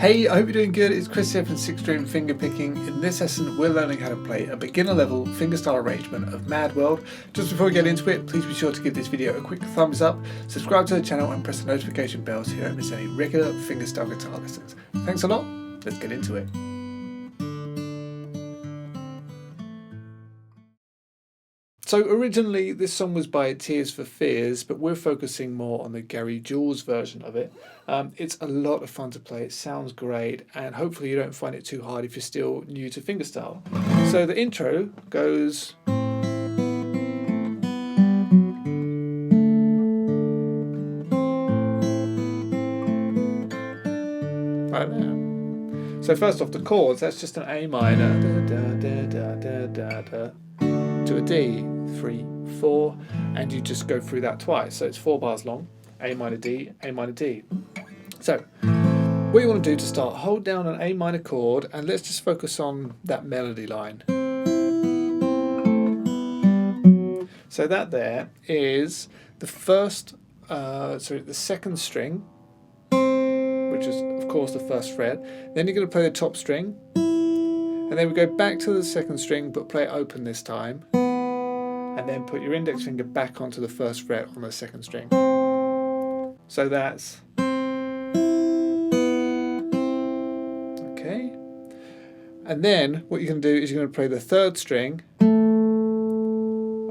Hey, I hope you're doing good. It's Chris here from 6-String Fingerpicking. In this lesson, we're learning how to play a beginner level fingerstyle arrangement of Mad World. Just before we get into it, please be sure to give this video a quick thumbs up, subscribe to the channel and press the notification bell so you don't miss any regular fingerstyle guitar lessons. Thanks a lot. Let's get into it. So originally this song was by Tears for Fears, but we're focusing more on the Gary Jules version of it. It's a lot of fun to play, it sounds great, and hopefully you don't find it too hard if you're still new to fingerstyle. So the intro goes... like that. So first off, the chords, that's just an A minor, to a D, 3, 4, and you just go through that twice. So it's 4 bars long, A minor D, A minor D. So what you want to do to start, hold down an A minor chord and let's just focus on that melody line. So that there is the first, the second string, which is of course the first fret. Then you're going to play the top string, and then we go back to the second string but play it open this time, and then put your index finger back onto the first fret on the second string. So that's okay. And then what you're going to do is you're going to play the third string,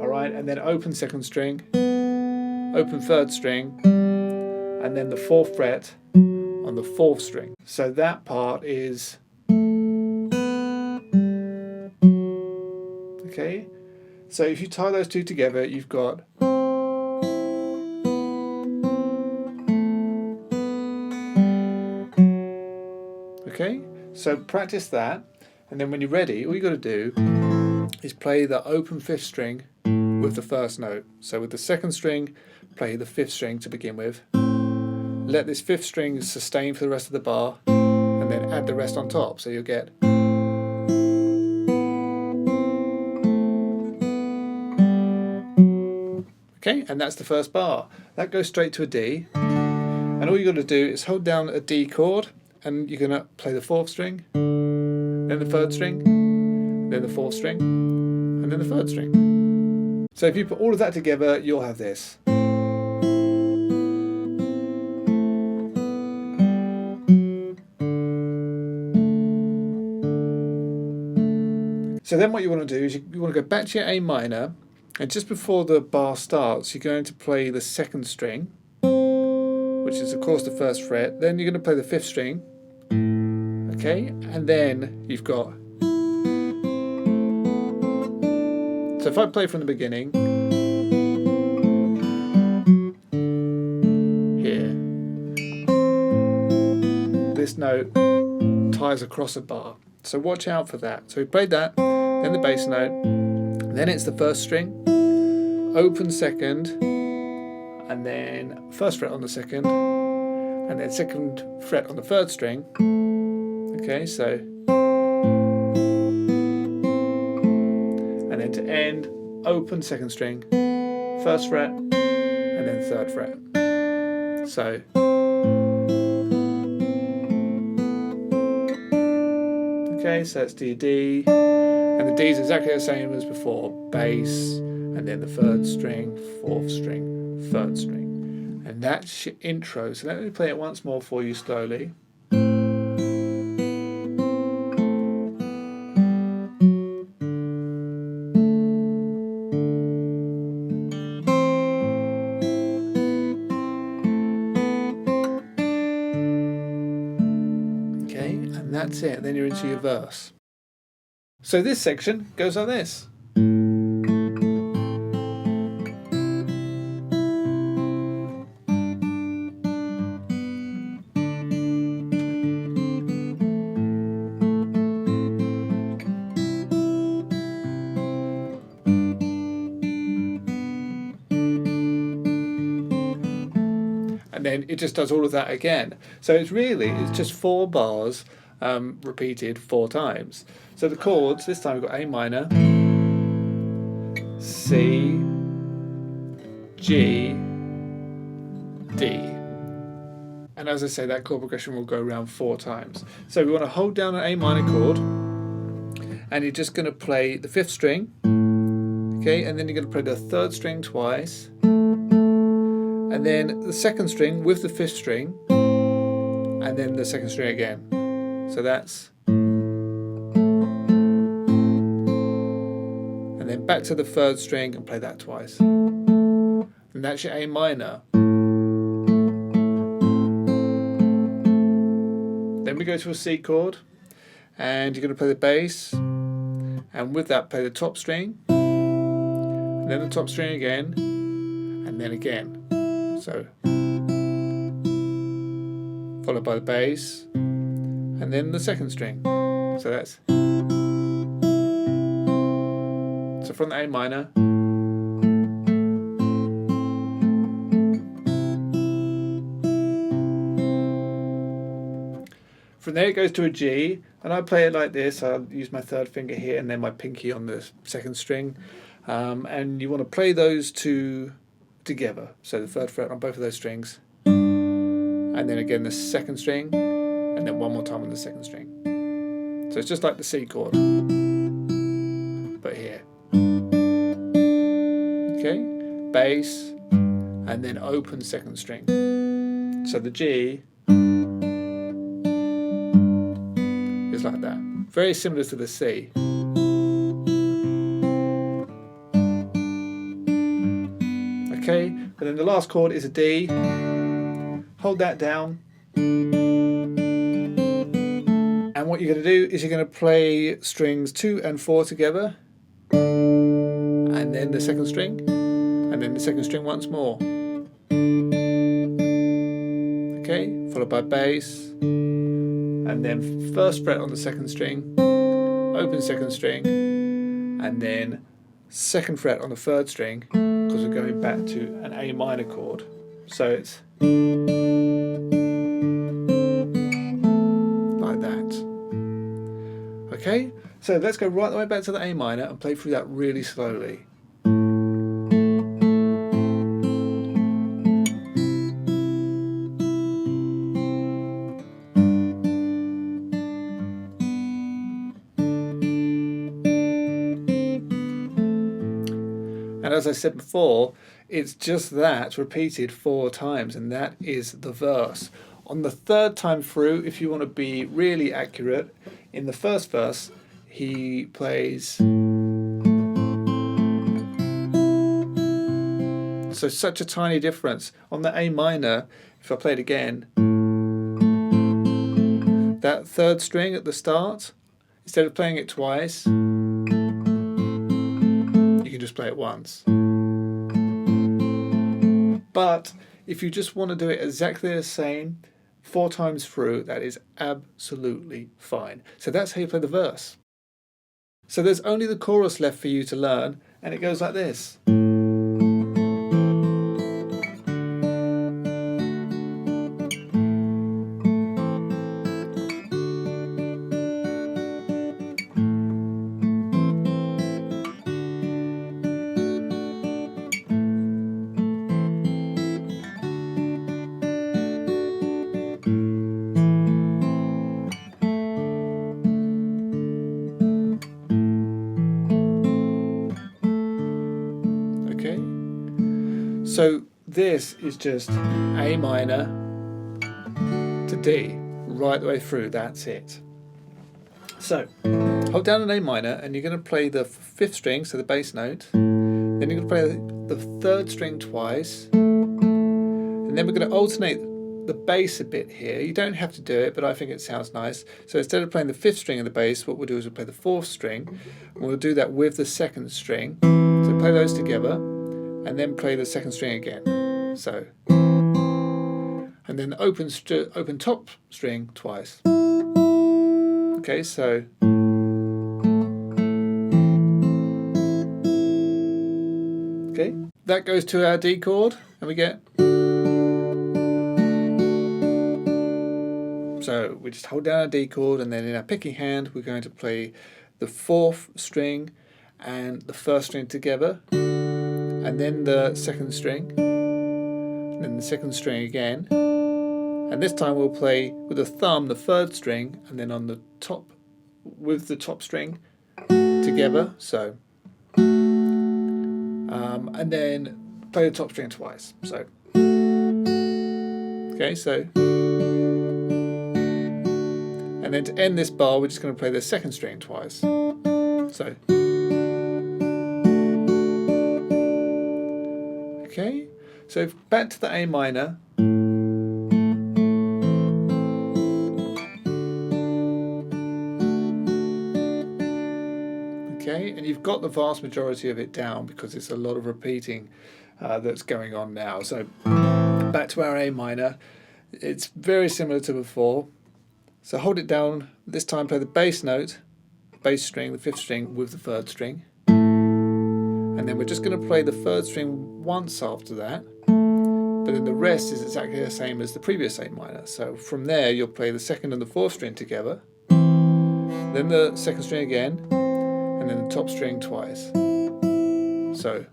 alright, and then open second string, open third string, and then the fourth fret on the fourth string. So that part is okay. So if you tie those two together, you've got okay. So practice that, and then when you're ready, all you got to do is play the open fifth string with the first note. So with the second string, play the fifth string to begin with. Let this fifth string sustain for the rest of the bar, and then add the rest on top. So you'll get okay, and that's the first bar. That goes straight to a D, and all you got to do is hold down a D chord, and you're going to play the fourth string, then the third string, then the fourth string, and then the third string. So if you put all of that together, you'll have this. So then what you want to do is you want to go back to your A minor, and just before the bar starts, you're going to play the second string, which is of course the first fret. Then you're going to play the fifth string, okay, and then you've got. So if I play from the beginning, here, this note ties across a bar. So watch out for that. So we played that, then the bass note, then it's the first string, open second, and then first fret on the second, and then second fret on the third string. Okay, so, and then to end, open second string, first fret, and then third fret. So, okay, so that's D, D, and the D is exactly the same as before, bass, and then the third string, fourth string, third string. And that's your intro. So let me play it once more for you slowly. Okay, and that's it. Then you're into your verse. So this section goes like this. And then it just does all of that again. So it's just 4 bars repeated 4 times. So the chords, this time we've got A minor, C, G, D. And as I say, that chord progression will go around 4 times. So we want to hold down an A minor chord, and you're just going to play the 5th string, okay, and then you're going to play the 3rd string twice, and then the 2nd string with the 5th string, and then the 2nd string again. So that's, and then back to the 3rd string and play that twice. And that's your A minor. Then we go to a C chord, and you're going to play the bass, and with that play the top string, and then the top string again, and then again. So followed by the bass, and then the 2nd string. So that's, so from the A minor, from there it goes to a G, and I play it like this. I'll use my 3rd finger here and then my pinky on the 2nd string, and you want to play those two together. So the 3rd fret on both of those strings, and then again the 2nd string, and then one more time on the 2nd string. So it's just like the C chord, but here. Okay, bass, and then open 2nd string. So the G is like that. Very similar to the C. Okay, but then the last chord is a D. Hold that down. And what you're going to do is you're going to play strings 2 and 4 together, and then the 2nd string, and then the 2nd string once more. Okay, followed by bass, and then 1st fret on the 2nd string, open 2nd string, and then 2nd fret on the 3rd string, because we're going back to an A minor chord. So it's like that. Okay, so let's go right the way back to the A minor and play through that really slowly. And as I said before, it's just that repeated 4 times, and that is the verse. On the 3rd time through, if you want to be really accurate, in the 1st verse, he plays. So such a tiny difference. On the A minor, if I play it again, that 3rd string at the start, instead of playing it twice, you can just play it once. But if you just want to do it exactly the same 4 times through, that is absolutely fine. So that's how you play the verse. So there's only the chorus left for you to learn, and it goes like this. So this is just A minor to D, right the way through, that's it. So, hold down an A minor and you're going to play the 5th string, so the bass note, then you're going to play the 3rd string twice, and then we're going to alternate the bass a bit here. You don't have to do it, but I think it sounds nice. So instead of playing the 5th string of the bass, what we'll do is we'll play the 4th string, and we'll do that with the 2nd string. So play those together, and then play the 2nd string again. So, and then open top string twice. Okay, so okay, that goes to our D chord, and we get. So we just hold down our D chord, and then in our picking hand we're going to play the 4th string and the 1st string together, and then the 2nd string, and then the 2nd string again, And this time we'll play with the thumb the third string, and then on the top with the top string together, so and then play the top string twice. So okay, so and then to end this bar we're just going to play the second string twice. So okay, so back to the A minor. Okay, and you've got the vast majority of it down because it's a lot of repeating that's going on now. So back to our A minor, it's very similar to before. So hold it down, this time play the bass note, bass string, the fifth string with the third string. And then we're just going to play the third string once after that, but then the rest is exactly the same as the previous A minor. So from there you'll play the second and the fourth string together, then the second string again, and then the top string twice. So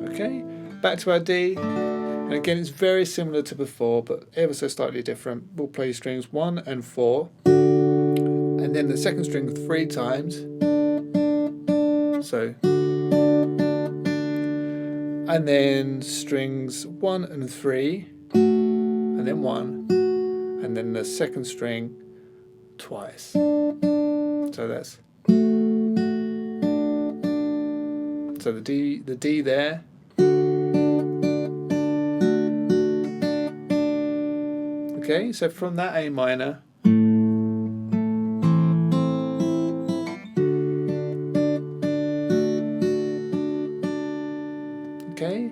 okay, back to our D, and again it's very similar to before but ever so slightly different. We'll play strings 1 and 4, and then the second string 3 times, so, and then strings 1 and 3, and then 1, and then the second string twice. So that's, so the D there. Okay, so from that A minor, okay,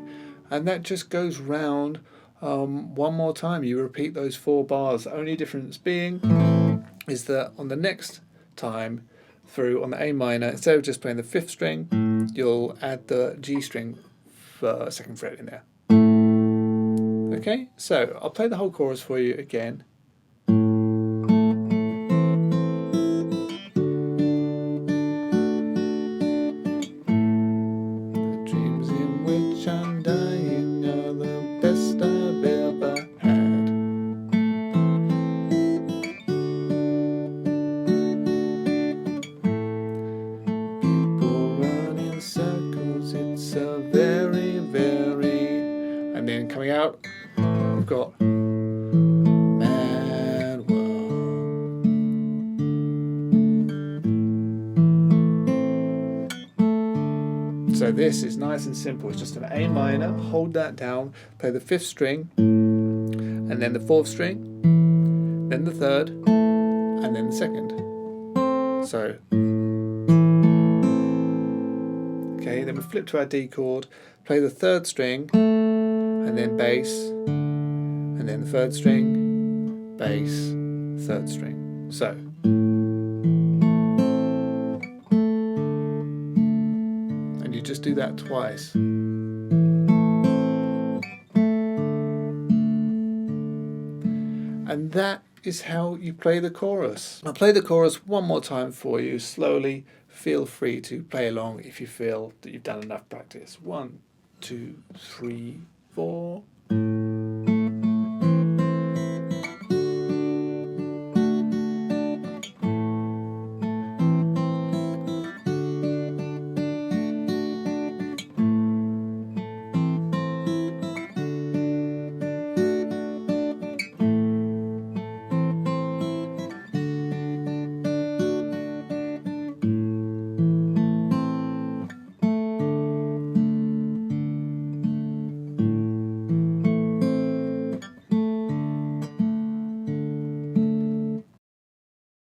and that just goes round one more time. You repeat those 4 bars. The only difference being is that on the next time through on the A minor, instead of just playing the 5th string, you'll add the G string for 2nd fret in there. Okay, so I'll play the whole chorus for you again. The dreams in which I'm dying are the best I've ever had. People run in circles, it's a very, very, and then coming out we've got mad world. So this is nice and simple. It's just an A minor, hold that down, play the 5th string, and then the 4th string, then the 3rd, and then the 2nd. So okay, then we flip to our D chord, play the 3rd string, and then bass, and then the 3rd string, bass, 3rd string. So and you just do that twice. And that is how you play the chorus. I'll play the chorus one more time for you slowly. Feel free to play along if you feel that you've done enough practice. 1, 2, 3, 4.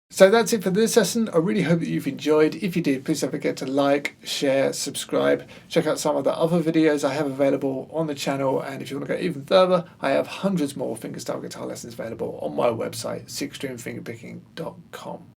So that's it for this lesson. I really hope that you've enjoyed. If you did, please don't forget to like, share, subscribe. Check out some of the other videos I have available on the channel. And if you want to go even further, I have hundreds more fingerstyle guitar lessons available on my website, sixstringfingerpicking.com.